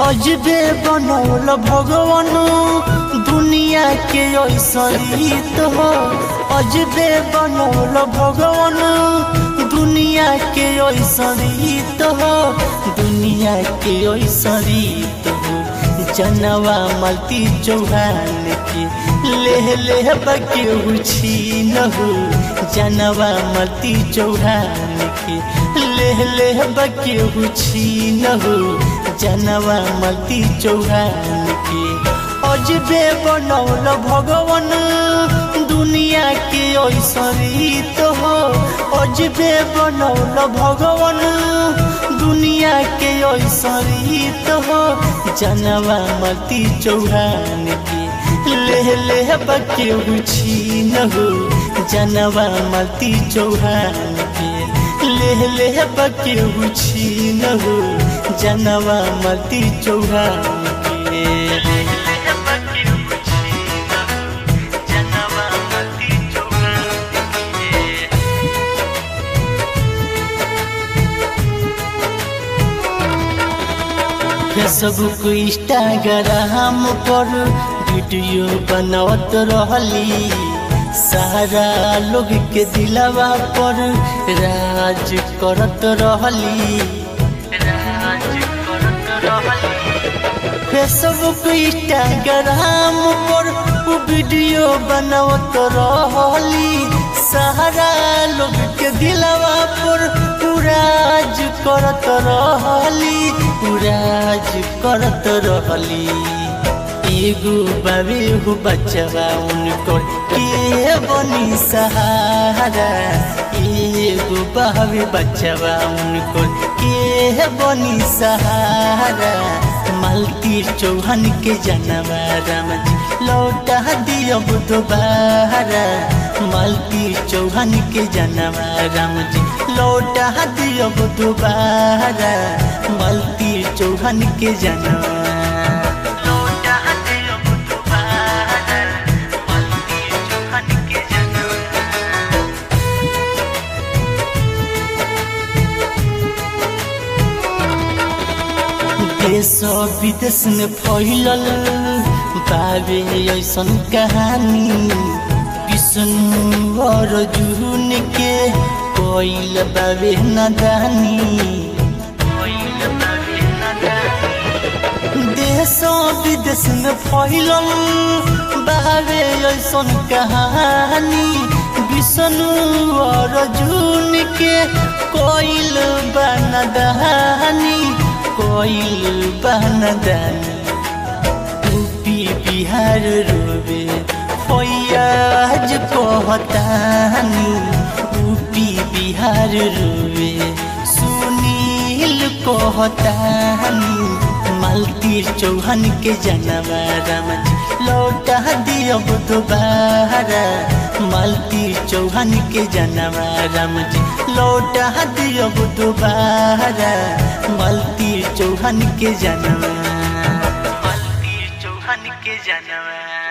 अजबे बनौल भगवान दुनिया के ऐसरी तो हो। अजबे बनौल भगवान दुनिया के ऐसरी तो हो। दुनिया के ऐसरी तो हो। जनवा मलती चौहान के ले बके छीन हो। जनवा मलती चौहान के ले बके छीन हो। जनवा मलती चौहान के अजबे बनौल भगवान दुनिया के ऐसरी तो हो। अजबे बनौल भगवान दुनिया के ऐसरी तो हो। जनवा मलती चौहान के ले बके छीन हो। जनवा मलती चौहान के ले बके छीन हो। जनवा मलती चौहान के फेसबुक इंस्टाग्राम पर वीडियो बनावत रहली। सारा लोग के दिलवा पर राज करत रहली। फेसबुक इंस्टाग्राम पर वीडियो बनावत रहली। सारा लोग के दिलवा पर राज करत रहली। राज करत रहली। एगो बाबे हो बच्चा उनको के बनी सहारा। एगो बाबे बच्चा उनको के बनी सहारा। मलती चौहान के जनवा राम जी लौटा दियो दोबारा। मलती चौहान के जनवा राम जी लौटा दियो दोबारा। मलती चौहान के जनवा लौटा दियो दोबारा। मलती चौहान के जनवा देश विदेश में फैलल बाबे ऐसन कहानी। विष्णु और अर्जुन के कोइल बाबे नदानी। देश विदेश में फैलल बाबे ऐसन कहानी। विष्णु और अर्जुन के कोइल बनदानी। कोइल बनदानी। यूपी बिहार रोबे फैयाज कहतानी। यूपी बिहार रोबे सुनील कहतानी। मलती चौहान के जनवा राम जी लौटा दियो दोबारा। मलती चौहान के जनवा राम जी लौटा दियो दोबारा। मलती चौहान के जनवा। मलती चौहान के जनवा।